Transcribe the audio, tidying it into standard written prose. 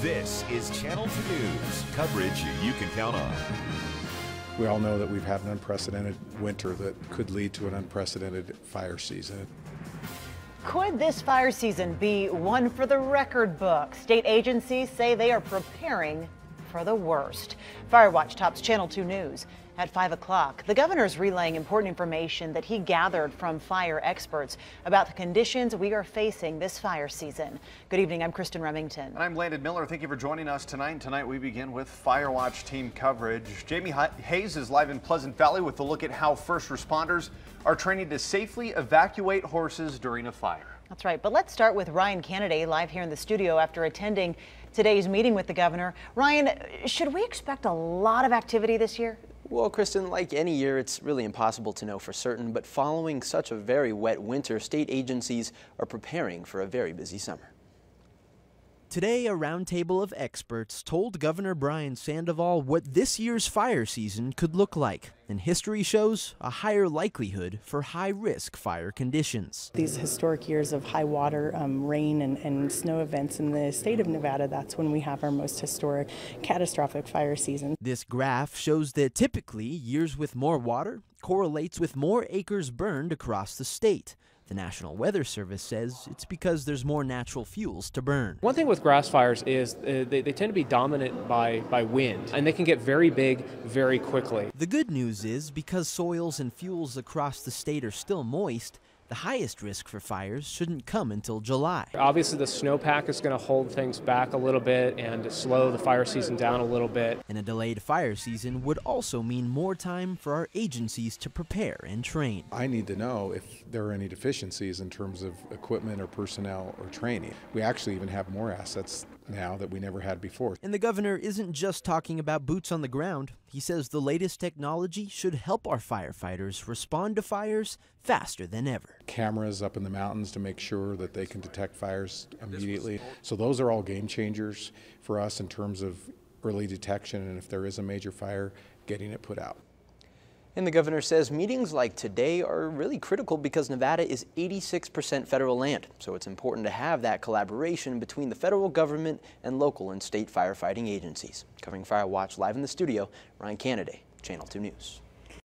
This is Channel 2 News, coverage you can count on. We all know that we've had an unprecedented winter that could lead to an unprecedented fire season. Could this fire season be one for the record book? State agencies say they are preparing for the worst. Fire Watch tops Channel 2 News at 5 o'clock. The governor's relaying important information that he gathered from fire experts about the conditions we are facing this fire season. Good evening, I'm Kristen Remington. And I'm Landon Miller. Thank you for joining us tonight. Tonight we begin with Fire Watch team coverage. Jamie Hayes is live in Pleasant Valley with a look at how first responders are training to safely evacuate horses during a fire. That's right, but let's start with Ryan Canada live here in the studio after attending today's meeting with the governor. Ryan, should we expect a lot of activity this year? Well, Kristen, like any year, it's really impossible to know for certain, but following such a very wet winter, state agencies are preparing for a very busy summer. Today, a roundtable of experts told Governor Brian Sandoval what this year's fire season could look like, and history shows a higher likelihood for high-risk fire conditions. These historic years of high water, rain, and snow events in the state of Nevada, that's when we have our most historic, catastrophic fire season. This graph shows that typically years with more water correlates with more acres burned across the state. The National Weather Service says it's because there's more natural fuels to burn. One thing with grass fires is they tend to be dominant by wind, and they can get very big very quickly. The good news is because soils and fuels across the state are still moist, the highest risk for fires shouldn't come until July. Obviously, the snowpack is going to hold things back a little bit and slow the fire season down a little bit. And a delayed fire season would also mean more time for our agencies to prepare and train. I need to know if there are any deficiencies in terms of equipment or personnel or training. We actually even have more assets now that we never had before. And the governor isn't just talking about boots on the ground. He says the latest technology should help our firefighters respond to fires faster than ever. Cameras up in the mountains to make sure that they can detect fires immediately. So those are all game changers for us in terms of early detection, and if there is a major fire, getting it put out. And the governor says meetings like today are really critical because Nevada is 86% federal land. So it's important to have that collaboration between the federal government and local and state firefighting agencies. Covering Fire Watch live in the studio, Ryan Canada, Channel 2 News.